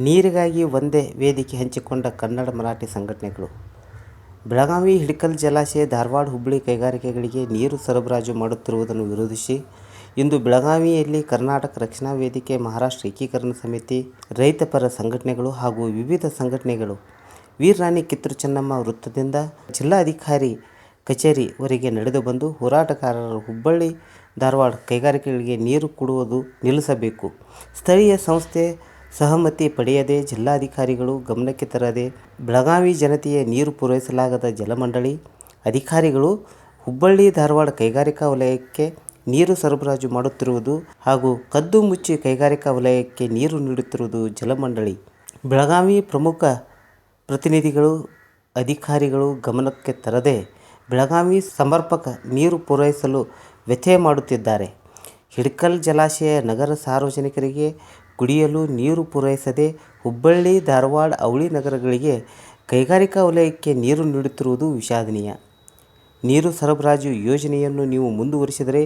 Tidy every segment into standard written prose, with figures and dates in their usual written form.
ನೀರಿಗಾಗಿ ಒಂದೇ ವೇದಿಕೆ ಹಂಚಿಕೊಂಡ ಕನ್ನಡ ಮರಾಠಿ ಸಂಘಟನೆಗಳು. ಬೆಳಗಾವಿ ಹಿಡಕಲ್ ಜಲಾಶಯ, ಧಾರವಾಡ, ಹುಬ್ಬಳ್ಳಿ ಕೈಗಾರಿಕೆಗಳಿಗೆ ನೀರು ಸರಬರಾಜು ಮಾಡುತ್ತಿರುವುದನ್ನು ವಿರೋಧಿಸಿ ಇಂದು ಬೆಳಗಾವಿಯಲ್ಲಿ ಕರ್ನಾಟಕ ರಕ್ಷಣಾ ವೇದಿಕೆ, ಮಹಾರಾಷ್ಟ್ರ ಏಕೀಕರಣ ಸಮಿತಿ, ರೈತಪರ ಸಂಘಟನೆಗಳು ಹಾಗೂ ವಿವಿಧ ಸಂಘಟನೆಗಳು ವೀರರಾಣಿ ಕಿತ್ತೂರು ಚೆನ್ನಮ್ಮ ವೃತ್ತದಿಂದ ಜಿಲ್ಲಾಧಿಕಾರಿ ಕಚೇರಿ ವರೆಗೆ ನಡೆದು ಬಂದು ಹೋರಾಟಗಾರರು ಹುಬ್ಬಳ್ಳಿ, ಧಾರವಾಡ ಕೈಗಾರಿಕೆಗಳಿಗೆ ನೀರು ಕೊಡುವುದು ನಿಲ್ಲಿಸಬೇಕು, ಸ್ಥಳೀಯ ಸಂಸ್ಥೆ ಸಹಮತಿ ಪಡೆಯದೆ ಜಿಲ್ಲಾಧಿಕಾರಿಗಳು ಗಮನಕ್ಕೆ ತರದೆ ಬೆಳಗಾವಿ ಜನತೆಯ ನೀರು ಪೂರೈಸಲಾಗದ ಜಲಮಂಡಳಿ ಅಧಿಕಾರಿಗಳು ಹುಬ್ಬಳ್ಳಿ, ಧಾರವಾಡ ಕೈಗಾರಿಕಾ ವಲಯಕ್ಕೆ ನೀರು ಸರಬರಾಜು ಮಾಡುತ್ತಿರುವುದು ಹಾಗೂ ಕದ್ದು ಮುಚ್ಚಿ ಕೈಗಾರಿಕಾ ವಲಯಕ್ಕೆ ನೀರು ನೀಡುತ್ತಿರುವುದು ಜಲಮಂಡಳಿ ಬೆಳಗಾವಿ ಪ್ರಮುಖ ಪ್ರತಿನಿಧಿಗಳು, ಅಧಿಕಾರಿಗಳು ಗಮನಕ್ಕೆ ತರದೆ ಬೆಳಗಾವಿ ಸಮರ್ಪಕ ನೀರು ಪೂರೈಸಲು ವ್ಯತ್ಯಯ ಮಾಡುತ್ತಿದ್ದಾರೆ. ಹಿಡಕಲ್ ಜಲಾಶಯ ನಗರ ಸಾರ್ವಜನಿಕರಿಗೆ ಕುಡಿಯಲು ನೀರು ಪೂರೈಸದೆ ಹುಬ್ಬಳ್ಳಿ, ಧಾರವಾಡ, ಅವಳಿ ನಗರಗಳಿಗೆ ಕೈಗಾರಿಕಾ ವಲಯಕ್ಕೆ ನೀರು ನೀಡುತ್ತಿರುವುದು ವಿಷಾದನೀಯ. ನೀರು ಸರಬರಾಜು ಯೋಜನೆಯನ್ನು ನೀವು ಮುಂದುವರಿಸಿದರೆ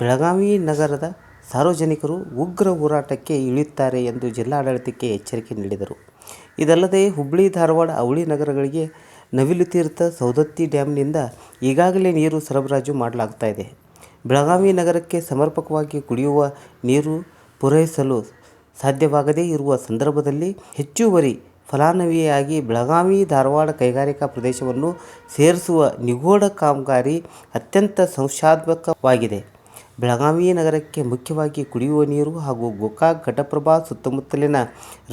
ಬೆಳಗಾವಿ ನಗರದ ಸಾರ್ವಜನಿಕರು ಉಗ್ರ ಹೋರಾಟಕ್ಕೆ ಇಳಿಯುತ್ತಾರೆ ಎಂದು ಜಿಲ್ಲಾಡಳಿತಕ್ಕೆ ಎಚ್ಚರಿಕೆ ನೀಡಿದರು. ಇದಲ್ಲದೆ ಹುಬ್ಬಳ್ಳಿ, ಧಾರವಾಡ, ಅವಳಿ ನಗರಗಳಿಗೆ ನವಿಲುತೀರ್ಥ, ಸೌದತ್ತಿ ಡ್ಯಾಂನಿಂದ ಈಗಾಗಲೇ ನೀರು ಸರಬರಾಜು ಮಾಡಲಾಗ್ತಾ ಇದೆ. ಬೆಳಗಾವಿ ನಗರಕ್ಕೆ ಸಮರ್ಪಕವಾಗಿ ಕುಡಿಯುವ ನೀರು ಪೂರೈಸಲು ಸಾಧ್ಯವಾಗದೇ ಇರುವ ಸಂದರ್ಭದಲ್ಲಿ ಹೆಚ್ಚುವರಿ ಫಲಾನುಭವಿಯಾಗಿ ಬೆಳಗಾವಿ, ಧಾರವಾಡ ಕೈಗಾರಿಕಾ ಪ್ರದೇಶವನ್ನು ಸೇರಿಸುವ ನಿಗೂಢ ಕಾಮಗಾರಿ ಅತ್ಯಂತ ಸಂಶಯಾಸ್ಪದವಾಗಿದೆ. ಬೆಳಗಾವಿ ನಗರಕ್ಕೆ ಮುಖ್ಯವಾಗಿ ಕುಡಿಯುವ ನೀರು ಹಾಗೂ ಗೋಕಾಕ್, ಘಟಪ್ರಭಾ ಸುತ್ತಮುತ್ತಲಿನ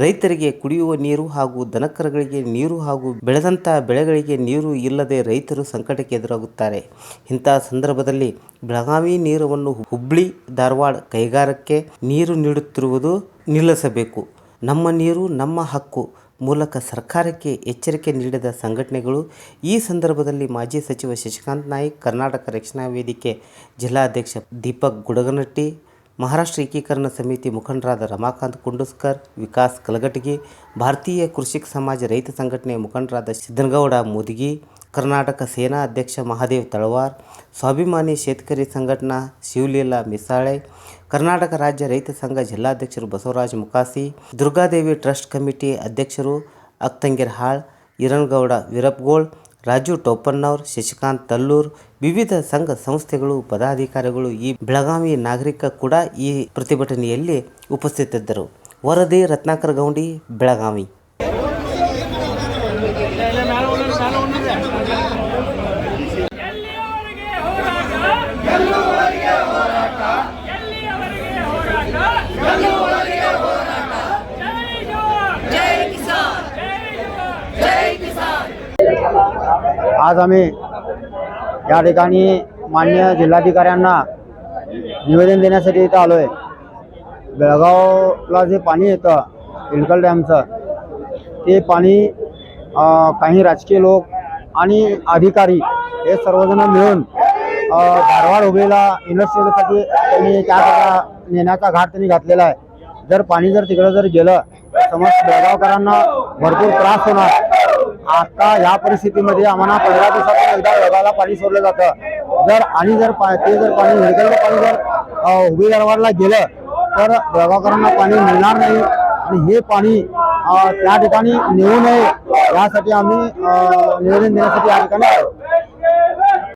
ರೈತರಿಗೆ ಕುಡಿಯುವ ನೀರು ಹಾಗೂ ದನಕರುಗಳಿಗೆ ನೀರು ಹಾಗೂ ಬೆಳೆದಂಥ ಬೆಳೆಗಳಿಗೆ ನೀರು ಇಲ್ಲದೆ ರೈತರು ಸಂಕಟಕ್ಕೆ ಎದುರಾಗುತ್ತಾರೆ. ಇಂತಹ ಸಂದರ್ಭದಲ್ಲಿ ಬೆಳಗಾವಿ ನೀರನ್ನು ಹುಬ್ಬಳ್ಳಿ, ಧಾರವಾಡ ಕೈಗಾರಿಕೆ ನೀರು ನೀಡುತ್ತಿರುವುದು ನಿಲ್ಲಿಸಬೇಕು. ನಮ್ಮ ನೀರು ನಮ್ಮ ಹಕ್ಕು ಮೂಲಕ ಸರ್ಕಾರಕ್ಕೆ ಎಚ್ಚರಿಕೆ ನೀಡಿದ ಸಂಘಟನೆಗಳು ಈ ಸಂದರ್ಭದಲ್ಲಿ ಮಾಜಿ ಸಚಿವ ಶಶಿಕಾಂತ್ ನಾಯ್ಕ, ಕರ್ನಾಟಕ ರಕ್ಷಣಾ ವೇದಿಕೆ ಜಿಲ್ಲಾಧ್ಯಕ್ಷ ದೀಪಕ್ ಗುಡಗನಟ್ಟಿ, ಮಹಾರಾಷ್ಟ್ರ ಏಕೀಕರಣ ಸಮಿತಿ ಮುಖಂಡರಾದ ರಮಾಕಾಂತ್ ಕುಂಡುಸ್ಕರ್, ವಿಕಾಸ್ ಕಲಘಟಗಿ, ಭಾರತೀಯ ಕೃಷಿಕ ಸಮಾಜ ರೈತ ಸಂಘಟನೆಯ ಮುಖಂಡರಾದ ಸಿದ್ದನಗೌಡ ಮುದಗಿ, ಕರ್ನಾಟಕ ಸೇನಾ ಅಧ್ಯಕ್ಷ ಮಹಾದೇವ್ ತಳವಾರ್, ಸ್ವಾಭಿಮಾನಿ ಶೇತಕರಿ ಸಂಘಟನಾ ಶಿವಲೀಲಾ ಮಿಸಾಳೆ, ಕರ್ನಾಟಕ ರಾಜ್ಯ ರೈತ ಸಂಘ ಜಿಲ್ಲಾಧ್ಯಕ್ಷರು ಬಸವರಾಜ ಮುಕಾಸಿ, ದುರ್ಗಾದೇವಿ ಟ್ರಸ್ಟ್ ಕಮಿಟಿ ಅಧ್ಯಕ್ಷರು ಅಕ್ತಂಗಿರ್ ಹಾಳ್, ಈರನಗೌಡ ವೀರಪ್ಪಗೋಳ್, ರಾಜು ಟೋಪನ್ನವರ್, ಶಶಿಕಾಂತ್ ತಲ್ಲೂರ್, ವಿವಿಧ ಸಂಘ ಸಂಸ್ಥೆಗಳು ಪದಾಧಿಕಾರಿಗಳು ಈ ಬೆಳಗಾವಿ ನಾಗರಿಕ ಕೂಡ ಈ ಪ್ರತಿಭಟನೆಯಲ್ಲಿ ಉಪಸ್ಥಿತರಿದ್ದರು. ವರದಿ ರತ್ನಾಕರ ಗೌಂಡಿ, ಬೆಳಗಾವಿ. आज आम्ही या ठिकाणी माननीय जिल्हाधिकाऱ्यांना निवेदन देण्यासाठी इथं आलो आहे. बेळगावला जे पाणी येतं हिडकल डॅमचं, ते पाणी काही राजकीय लोक आणि अधिकारी हे सर्वजण मिळून धारवाड हुबळीला इंडस्ट्रीसाठी त्यांनी त्या नेण्याचा घाट त्यांनी घातलेला आहे. जर पाणी जर तिकडे जर गेलं तर समज बेळगावकरांना भरपूर त्रास होणार. आता या परिस्थितीमध्ये आम्हाला 15 दिवसातून एकदा बेळगावला पाणी सोडलं जातं. जर आणि जर ते जर पाणी हिडकलचं पाणी जर हुबळी धारवाडला गेलं तर बेळगावकरांना पाणी मिळणार नाही आणि हे पाणी त्या ठिकाणी नेऊ नये यासाठी आम्ही निवेदन देण्यासाठी या ठिकाणी आलो.